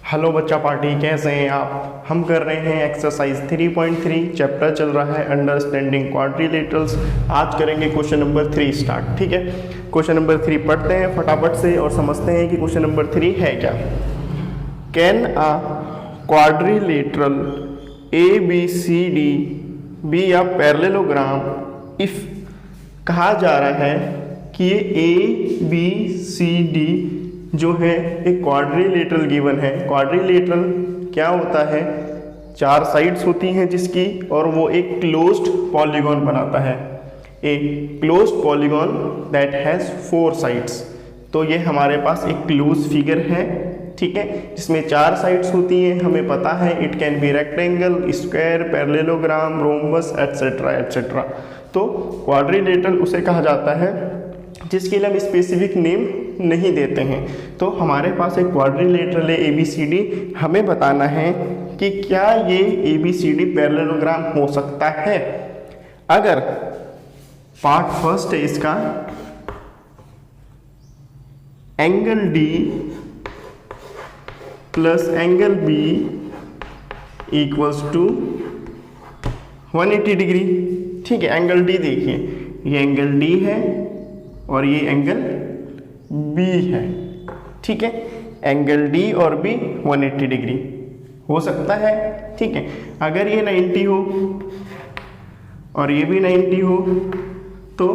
Hello बच्चा party, कैसे हैं आप। हम कर रहे हैं एक्सरसाइज 3.3, चैप्टर चल रहा है अंडरस्टैंडिंग क्वाड्रिलेटरल्स। आज करेंगे क्वेश्चन नंबर 3 स्टार्ट। ठीक है, क्वेश्चन नंबर 3 पढ़ते हैं फटाफट से और समझते हैं कि क्वेश्चन नंबर 3 है क्या। Can a quadrilateral ABCD B a parallelogram if कहा जा रहा है कि ये ABCD जो है एक क्वाड्रिलेटरल गिवन है। क्वाड्रिलेटरल क्या होता है, 4 साइड्स होती हैं जिसकी, और वो एक क्लोज्ड पॉलीगॉन बनाता है। A closed polygon that has 4 sides. तो ये हमारे पास एक क्लोज फिगर है, ठीक है, जिसमें 4 साइड्स होती हैं। हमें पता है it can be rectangle, square, parallelogram, rhombus etcetera etcetera. तो क्वाड्रिलेटरल उसे कहा जाता है जिसके लिए हम स्पेसिफिक नेम नहीं देते हैं। तो हमारे पास एक क्वाड्रिलेटरल है ABCD, हमें बताना है कि क्या ये ABCD पैरेललोग्राम हो सकता है। अगर पार्ट फर्स्ट है इसका, angle D plus angle B equals to 180 degree. ठीक है, एंगल D देखिए, ये एंगल D है और ये एंगल B है। ठीक है, एंगल D और B 180 डिग्री हो सकता है। ठीक है, अगर ये 90 हो और ये भी 90 हो तो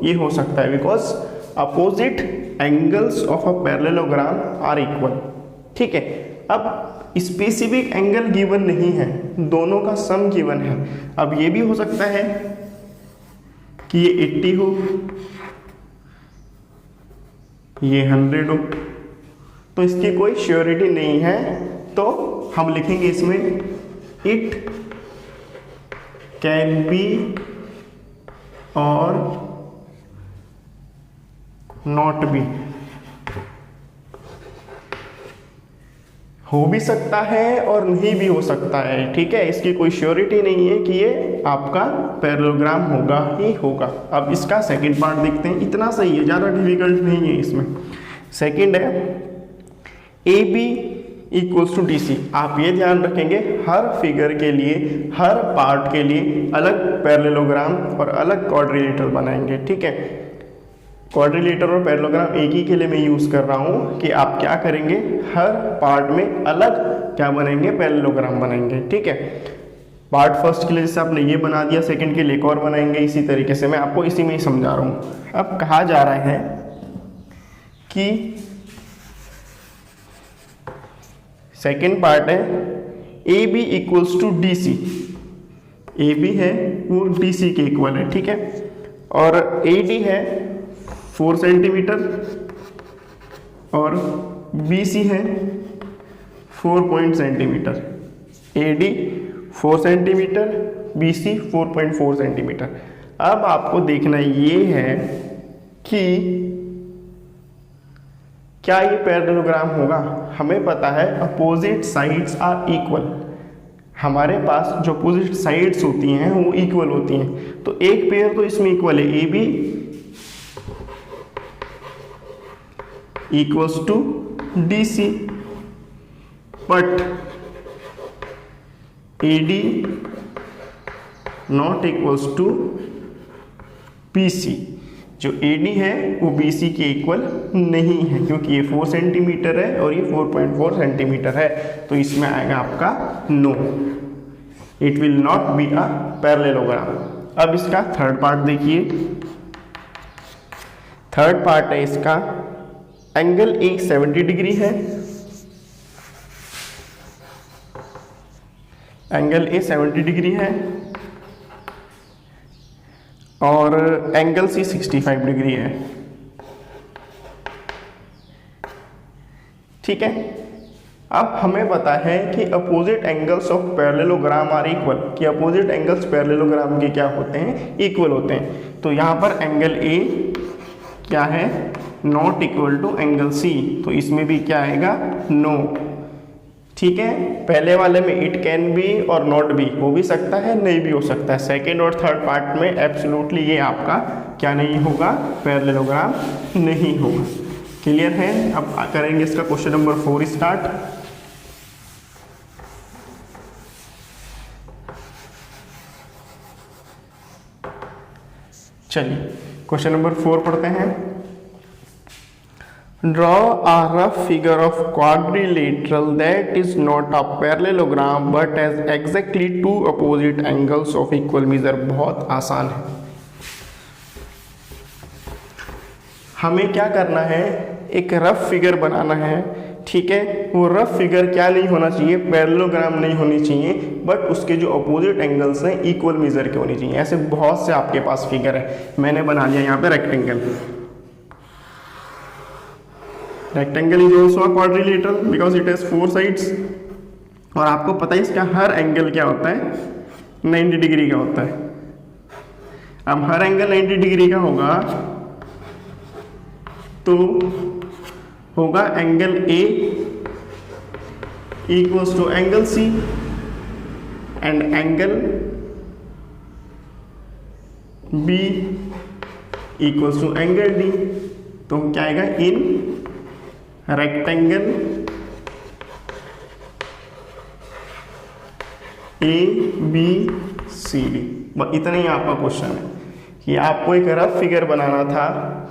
ये हो सकता है, because opposite angles of a parallelogram are equal. ठीक है, अब स्पेसिफिक एंगल गिवन नहीं है, दोनों का सम गिवन है। अब ये भी हो सकता है कि ये 80 हो, ये 100 हो, तो इसकी कोई श्योरिटी नहीं है। तो हम लिखेंगे इसमें इट कैन बी और नॉट बी। हो भी सकता है और नहीं भी हो सकता है। ठीक है, इसकी कोई श्योरिटी नहीं है कि ये आपका पैरेललोग्राम होगा ही होगा। अब इसका सेकंड पार्ट देखते हैं, इतना सही है, ज़्यादा डिफिकल्ट नहीं है इसमें। सेकंड है AB इक्वल्स टू DC। आप ये ध्यान रखेंगे हर फिगर के लिए, हर पार्ट के लिए अलग पैरेललोग्राम और अलग क्वाड्रिलेटरल बनाएंगे। ठीक है, क्वाड्रिलेटर और पैरेललोग्राम एक ही के लिए मैं यूज़ कर रहा हूँ कि आप क्या करेंगे, हर पार्ट में अलग क्या बनेंगे, पैरेललोग्राम बनेंगे। ठीक है, पार्ट फर्स्ट के लिए जैसे आपने ये बना दिया, सेकंड के लिए एक और बनाएंगे। इसी तरीके से मैं आपको इसी में ही समझा रहा हूँ। अब कहा जा रहा है कि सेकंड पार्ट है AB equals to DC। AB है वो DC के इक्वल है। ठीक है, और AD है 4 सेंटीमीटर और BC है 4 centimetre. AD 4 centimetre, BC 4.4 centimetre. अब आपको देखना ये है कि क्या ये पैरेललोग्राम होगा। हमें पता है अपोजिट साइड्स आर इक्वल। हमारे पास जो अपोजिट साइड्स होती हैं वो इक्वल होती हैं, तो एक पेयर तो इसमें इक्वल है, AB equals to DC, but AD not equals to BC। जो AD है वो BC के इक्वल नहीं है, क्योंकि ये 4 सेंटीमीटर है और ये 4.4 सेंटीमीटर है। तो इसमें आएगा आपका no, it will not be a parallelogram. अब इसका थर्ड पार्ट देखिए। थर्ड पार्ट है इसका, एंगल A 70 डिग्री है, एंगल A 70 डिग्री है और एंगल C 65 डिग्री है। ठीक है, अब हमें पता है कि opposite angles of parallelogram are equal, कि अपोजिट एंगल्स पैरेललोग्राम के क्या होते हैं, इक्वल होते हैं। तो यहाँ पर एंगल A क्या है, not equal to angle C, तो इसमें भी क्या आएगा, नो। ठीक है, पहले वाले में इट कैन बी और नॉट बी, हो भी सकता है नहीं भी हो सकता है। सेकेंड और थर्ड पार्ट में एब्सोल्युटली ये आपका क्या नहीं होगा, पैरेललोग्राम नहीं होगा। क्लियर है। अब करेंगे इसका क्वेश्चन नंबर 4 स्टार्ट। चलिए क्वेश्चन नंबर 4 पढ़ते हैं। Draw a rough figure of quadrilateral that is not a parallelogram but has exactly two opposite angles of equal measure। बहुत आसान है। हमें क्या करना है, एक रफ फिगर बनाना है, ठीक है। वो रफ फिगर क्या नहीं होना चाहिए, पैरेललोग्राम नहीं होनी चाहिए, बट उसके जो अपोजिट एंगल्स हैं इक्वल मेजर के होनी चाहिए। ऐसे बहुत से आपके पास फिगर है। मैंने बना लिया यहाँ पे rectangle. Rectangle is also a quadrilateral because it has 4 sides. और आपको पता है इसका हर एंगल क्या होता है, 90 डिग्री का होता है। अब हर एंगल 90 डिग्री का होगा तो होगा angle A equals to angle C and angle B equals to angle D. तो क्या आएगा, in rectangle A B C D. इतना ही आपका क्वेश्चन है कि आपको एक रफ फिगर बनाना था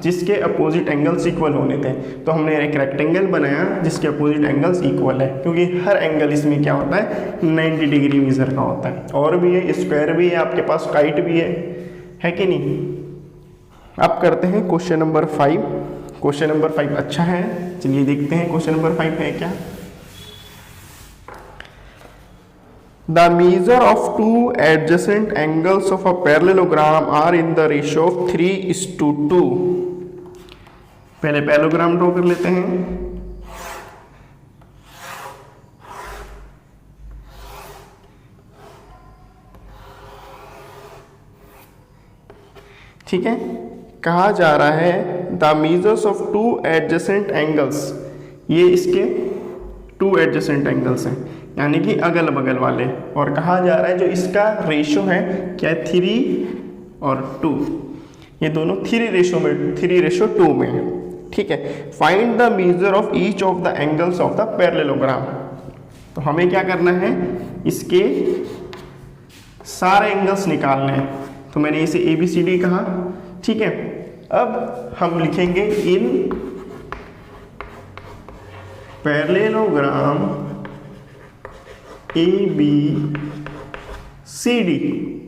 जिसके अपोजिट एंगल्स इक्वल होने थे। तो हमने एक रेक्टेंगल बनाया जिसके अपोजिट एंगल्स इक्वल है, क्योंकि हर एंगल इसमें क्या होता है, 90 डिग्री मेजर का होता है। और भी है, स्क्वायर भी है, आपके पास काइट भी है कि नहीं। अब करते हैं क्वेश्चन नंबर 5। क्वेश्चन नंबर 5 अच्छा है, चलिए देखते हैं क्वेश्चन नंबर 5 है क्या। The measure of two adjacent angles of a parallelogram are in the ratio of 3:2। पहले पैरेललोग्राम ड्रॉ कर लेते हैं। ठीक है, कहा जा रहा है the measures of two adjacent angles, ये इसके 2 एडजेसेंट एंगल्स हैं, यानी कि अगल बगल वाले। और कहा जा रहा है जो इसका रेशो है क्या है, 3 और 2। ये दोनों 3:2 में है, ठीक है। Find the measure of each of the angles of the parallelogram. तो हमें क्या करना है, इसके सारे एंगल्स निकालने हैं। तो मैंने इसे ABCD कहा, ठीक है। अब हम लिखेंगे इन पैरेललोग्राम ABCD।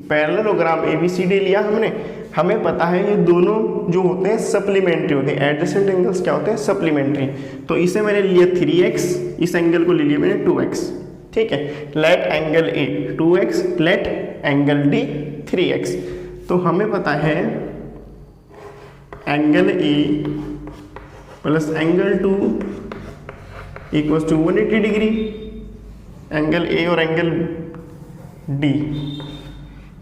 पैरेललोग्राम ABCD लिया हमने। हमें पता है ये दोनों जो होते हैं सप्लीमेंट्री होते हैं। एडजेसेंट एंगल्स क्या होते हैं, सप्लीमेंट्री। तो इसे मैंने लिया 3x, इस एंगल को ले लिया मैंने 2x, ठीक है। Let angle A 2x, let angle D 3x। तो हमें पता है angle A plus angle 2 equals to 180 degree, angle A और एंगल D,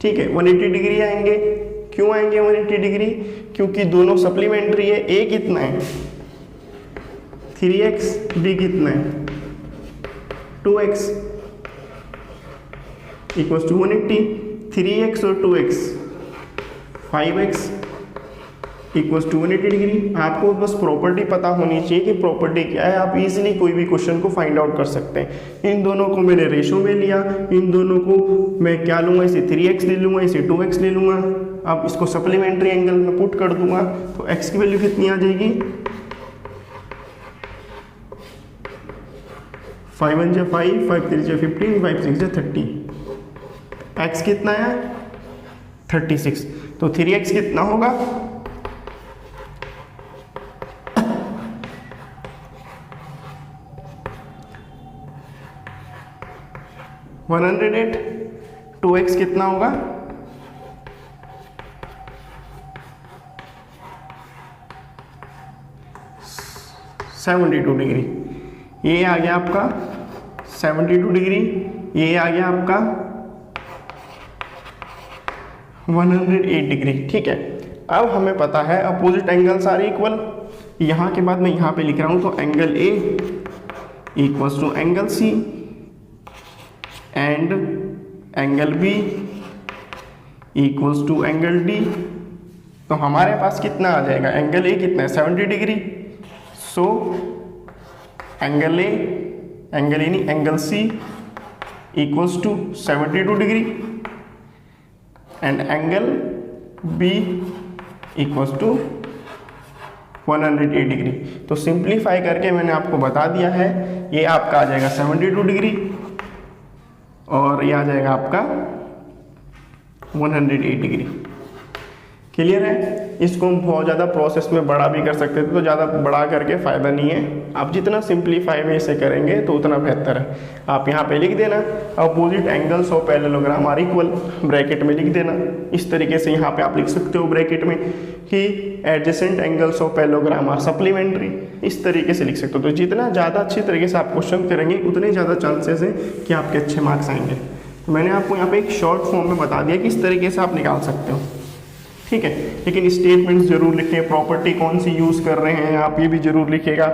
ठीक है। 180 डिग्री आएंगे। क्यों आएंगे 180 डिग्री, क्योंकि दोनों सप्लीमेंट्री है। A कितना है 3x, D कितना है 2x, इक्वल्स टू 180। 3x और 2x 5x equals to 180 degree. आपको बस प्रॉपर्टी पता होनी चाहिए कि प्रॉपर्टी क्या है। आप इजीली कोई भी क्वेश्चन को फाइंड आउट कर सकते हैं। इन दोनों को मैंने रेशो में लिया, इन दोनों को मैं क्या लूँगा, इसे 3x ले लूँगा, इसे 2x ले लूँगा। अब इसको सप्लीमेंट्री एंगल में पुट कर दूंगा तो x की वैल्यू कितनी आ जाएगी, 5 1 जा 5, 5 3 जा 15, 5 6 जा 30। x कितना है 36। तो 3x कितना होगा 108। 2x कितना होगा 72 डिग्री। ये आ गया आपका 72 डिग्री, ये आ गया आपका 108 डिग्री, ठीक है। अब हमें पता है अपोजिट एंगल्स आर इक्वल। यहाँ के बाद मैं यहाँ पे लिख रहा हूँ तो angle A equals to angle C and angle B equals to angle D। तो हमारे पास कितना आ जाएगा, एंगल A कितना है 70 degree. So angle A, angle यानी angle C equals to 72 degree and angle B equals to 108 degree. तो simplify करके मैंने आपको बता दिया है, ये आपका आ जाएगा 72 डिग्री और ये आ जाएगा आपका 108 डिग्री। क्लियर है? इसको हम बहुत ज़्यादा प्रोसेस में बड़ा भी कर सकते थे, तो ज़्यादा बड़ा करके फ़ायदा नहीं है। आप जितना सिंप्लीफाई में इसे करेंगे तो उतना बेहतर है। आप यहाँ पे लिख देना opposite angles of parallelogram are equal, bracket में लिख देना। इस तरीके से यहाँ पे आप लिख सकते हो ब्रैकेट में कि adjacent angles of parallelogram are supplementary, इस तरीके से लिख सकते हो। तो जितना ज़्यादा अच्छी तरीके से आप क्वेश्चन करेंगे उतने ज़्यादा चांसेस है कि आपके अच्छे मार्क्स आएंगे। तो मैंने आपको यहाँ पे एक शॉर्ट फॉर्म में बता दिया किस तरीके से आप निकाल सकते हो, ठीक है। लेकिन स्टेटमेंट्स जरूर लिखें, प्रॉपर्टी कौन सी यूज़ कर रहे हैं आप ये भी जरूर लिखिएगा,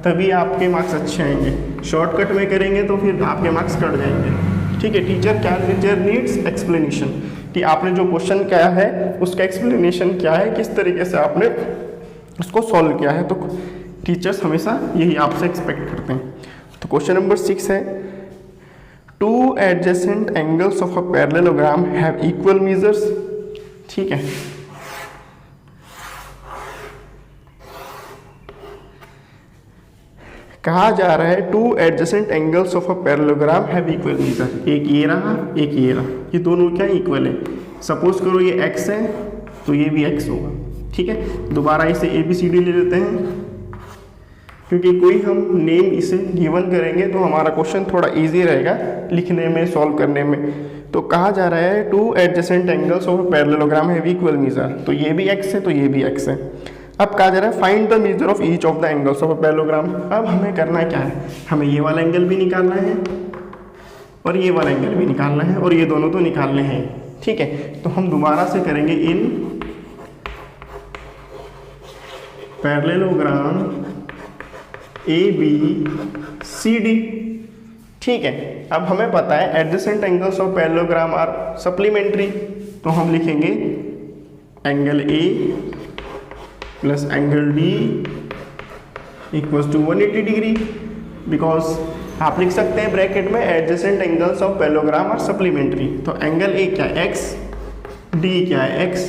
तभी आपके मार्क्स अच्छे आएंगे। शॉर्टकट में करेंगे तो फिर आपके मार्क्स कट जाएंगे, ठीक है। टीचर नीड्स एक्सप्लेनेशन, कि आपने जो क्वेश्चन किया है उसका एक्सप्लेनेशन क्या है, किस तरीके से आपने उसको सॉल्व किया है। तो टीचर्स हमेशा यही आपसे एक्सपेक्ट करते हैं। तो क्वेश्चन नंबर 6 है, two adjacent angles of a parallelogram have equal measures, ठीक है। कहा जा रहा है two adjacent angles of a parallelogram have equal major, एक ये रहा एक ये रहा, ये दोनों क्या इक्वल है। सपोज करो ये x है तो ये भी x होगा, ठीक है। दोबारा इसे ABCD ले लेते हैं, क्योंकि कोई हम नेम इसे गिवन करेंगे तो हमारा क्वेश्चन थोड़ा इजी रहेगा लिखने में, सॉल्व करने में। तो कहा जा रहा है two adjacent angles of a parallelogram have equal major, तो ये भी x है तो ये भी x है। अब कहा जा रहा है find the measure of each of the angles of a parallelogram. अब हमें करना क्या है, हमें ये वाला एंगल भी निकालना है और ये वाला एंगल भी निकालना है और ये दोनों तो निकालने हैं, ठीक है। तो हम दोबारा से करेंगे इन पैरेललोग्राम ABCD, ठीक है। अब हमें पता है adjacent angles of parallelogram are supplementary, तो हम लिखेंगे angle A plus angle D equals to 180 degree, because आप लिख सकते हैं ब्रैकेट में adjacent angles of parallelogram are supplementary. तो एंगल A क्या है x, D क्या है x,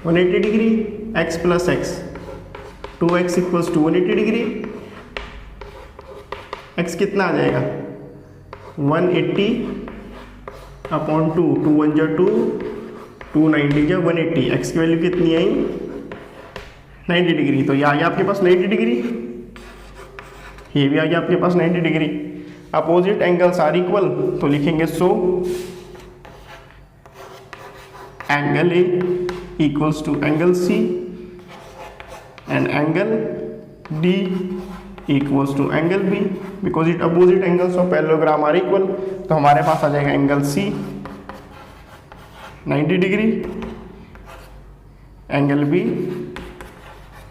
180 degree, x plus x 2x equals to 180 degree. x कितना आ जाएगा 180 अपॉन 2, 2 1 जा 2, 290 जा 180, x की वैल्यू कितनी आई 90 डिग्री। तो ये आ गया आपके पास 90 डिग्री, ये भी आ गया आपके पास 90 degree. Opposite angles are equal, तो लिखेंगे so angle A equals to angle C and angle D equals to angle B, because it opposite angles of parallelogram are equal. तो हमारे पास आ जाएगा angle C 90 degree, angle B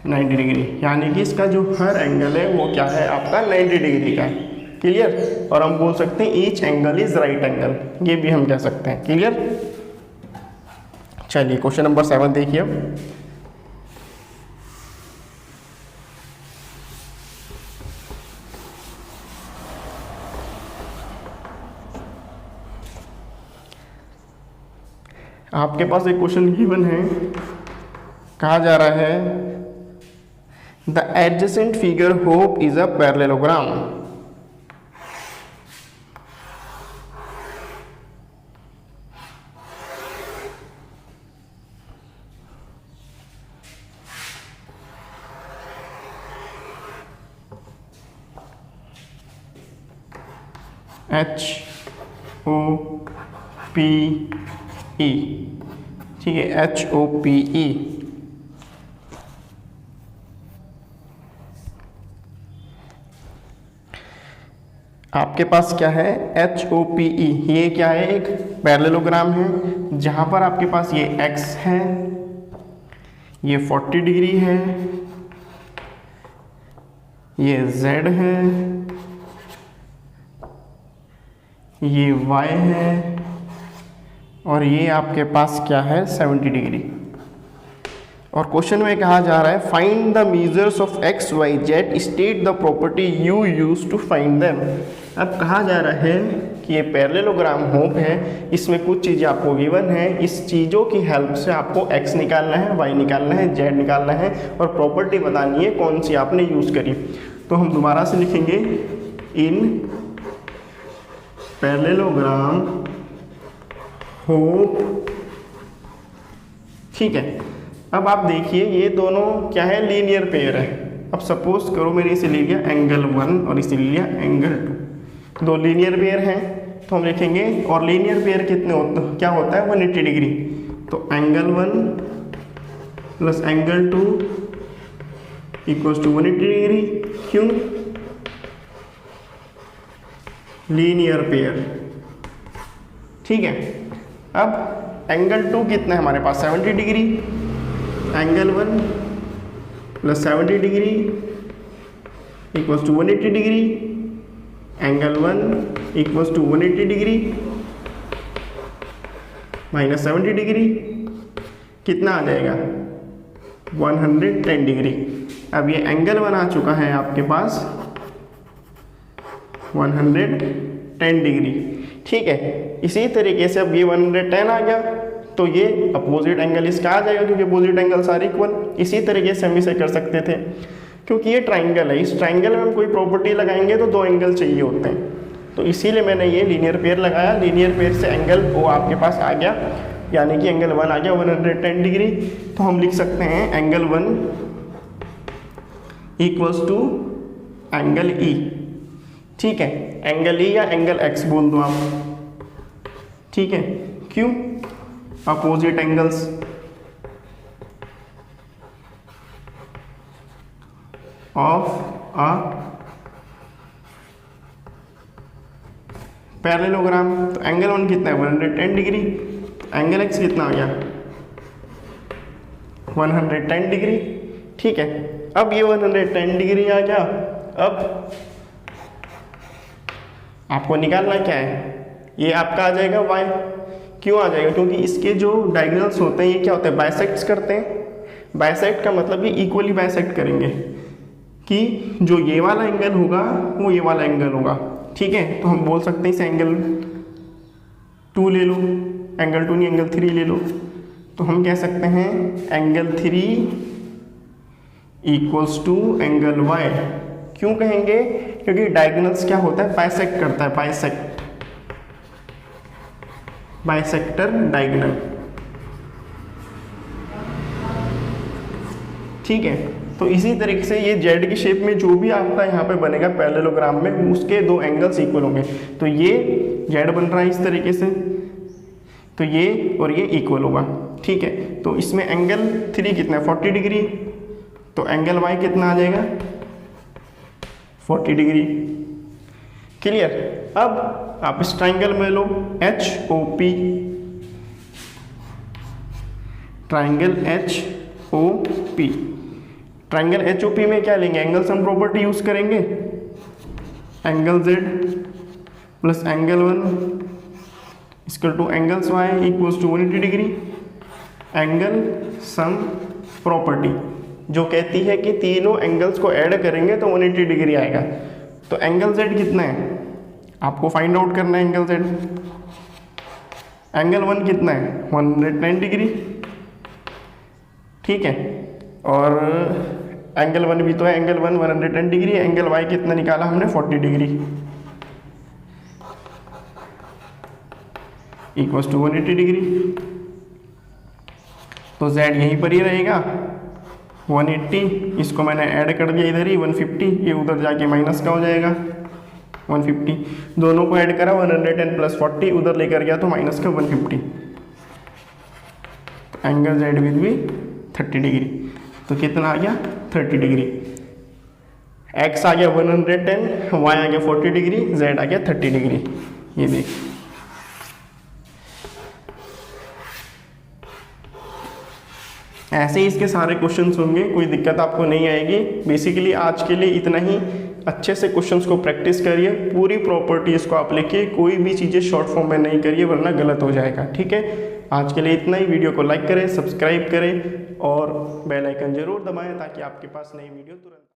90 degree, यानी कि इसका जो हर एंगल है वो क्या है आपका 90 डिग्री का है। क्लियर? और हम बोल सकते हैं each angle is right angle, ये भी हम कह सकते हैं। क्लियर? चलिए क्वेश्चन नंबर 7 देखिए अब। आपके पास एक क्वेश्चन गिवन है, कहा जा रहा है the adjacent figure hope is a parallelogram. HOPE, ठीक है, HOPE। आपके पास क्या है HOPE, ये क्या है एक पैरेललोग्राम है जहां पर आपके पास ये x है, ये 40 डिग्री है, ये z है, ये y है और ये आपके पास क्या है 70 डिग्री। और क्वेश्चन में कहा जा रहा है find the measures of X Y Z, state the property you use to find them. अब कहा जा रहा है कि ये पैरेललोग्राम होप है, इसमें कुछ चीज़ें आपको गिवन है, इस चीज़ों की हेल्प से आपको एक्स निकालना है, वाई निकालना है, जेड निकालना है और प्रॉपर्टी बतानी है कौन सी आपने यूज़ करी। तो हम दोबारा से लिखेंगे इन पैरेललोग्राम होप, ठीक है। अब आप देखिए ये दोनों क्या है, लीनियर पेयर है। अब सपोज करो मैंने इसे ले लिया एंगल 1 और इसे ले लिया एंगल 2, दो लीनियर पेयर हैं तो हम लिखेंगे, और लीनियर पेयर कितने होते क्या होता है 180 डिग्री, तो angle 1 plus angle 2 equals to 180 degree. क्यों? लीनियर पेयर, ठीक है। अब एंगल 2 कितना है हमारे पास 70 degree, angle 1 plus 70 degree equals to 180 degree, angle 1 equals to 180 degree minus 70 degree, कितना आ जाएगा 110 डिग्री। अब ये एंगल 1 आ चुका है आपके पास 110 डिग्री, ठीक है। इसी तरीके से अब ये 110 आ गया तो ये अपोजिट एंगल इसका आ जाएगा क्योंकि अपोजिट एंगल सारे इक्वल। इसी तरीके से हम इसे कर सकते थे क्योंकि ये ट्राइंगल है, इस ट्राइंगल में हम कोई प्रॉपर्टी लगाएंगे तो दो एंगल चाहिए होते हैं, तो इसीलिए मैंने ये लीनियर पेयर लगाया। लीनियर पेयर से एंगल वो आपके पास आ गया, यानी कि एंगल 1 आ गया 110 डिग्री। तो हम लिख सकते हैं angle 1 equals to angle E, ठीक है। एंगल ई या एंगल एक्स बोल दो आप, ठीक है। क्यों? Opposite angles of a parallelogram. तो एंगल 1 कितना है 110 डिग्री, एंगल एक्स कितना आ गया 110 डिग्री, ठीक है। अब ये 110 डिग्री आ गया। अब आपको निकालना क्या है, ये आपका आ जाएगा y। क्यों आ जाएगा? क्योंकि इसके जो डायगोनल्स होते हैं ये क्या होते हैं बाइसेक्ट्स करते हैं। बाइसेक्ट का मतलब ये इक्वली बाइसेक्ट करेंगे कि जो ये वाला एंगल होगा वो ये वाला एंगल होगा, ठीक है। तो हम बोल सकते हैं इसे एंगल 2 ले लो, एंगल 2 नहीं एंगल 3 ले लो। तो हम कह सकते हैं angle 3 equals to angle y। क्यों कहेंगे? क्योंकि डायगोनल्स क्या होता है बाइसेक्ट करता है, बाइसेक्टर डायगोनल, ठीक है। तो इसी तरीके से ये जेड की शेप में जो भी आपका यहाँ पे बनेगा पैरेललोग्राम में उसके दो एंगल्स इक्वल होंगे। तो ये जेड बन रहा है इस तरीके से, तो ये और ये इक्वल होगा, ठीक है। तो इसमें एंगल 3 कितना है 40 डिग्री, तो एंगल y कितना आ जाएगा 40 डिग्री। क्लियर? अब आप इस ट्राइंगल में लो HOP, triangle HOP। Triangle HOP में क्या लेंगे एंगल सम प्रॉपर्टी यूज करेंगे, angle Z plus angle 1 equal to angles y equals to 180 degree. Angle sum property जो कहती है कि तीनों एंगल्स को ऐड करेंगे तो 180 डिग्री आएगा। तो एंगल Z कितना है आपको फाइंड आउट करना है, एंगल Z। एंगल 1 कितना है 110 डिग्री, ठीक है। और एंगल 1 भी तो है, एंगल 1 110 डिग्री, एंगल y कितना निकाला हमने 40 डिग्री इक्वल्स टू 180 डिग्री। तो z यहीं पर ही रहेगा 180, इसको मैंने ऐड कर दिया इधर ही 150, ये उधर जाके माइनस का हो जाएगा 150, दोनों को ऐड करा 110 प्लस 40 उधर लेकर गया तो माइनस का 150। तो angle z will be 30 degree. तो कितना आ गया 30 डिग्री। x आ गया 110, y आ गया 40 डिग्री, z आ गया 30 डिग्री। ये देख ऐसे ही इसके सारे क्वेश्चंस होंगे, कोई दिक्कत आपको नहीं आएगी। बेसिकली आज के लिए इतना ही। अच्छे से क्वेश्चंस को प्रैक्टिस करिए, पूरी प्रॉपर्टीज को आप लिखिए, कोई भी चीज़ें शॉर्ट फॉर्म में नहीं करिए वरना गलत हो जाएगा, ठीक है। आज के लिए इतना ही। वीडियो को लाइक करें, सब्सक्राइब करें और बेल आइकन जरूर दबाएं ताकि आपके पास नई वीडियो तुरंत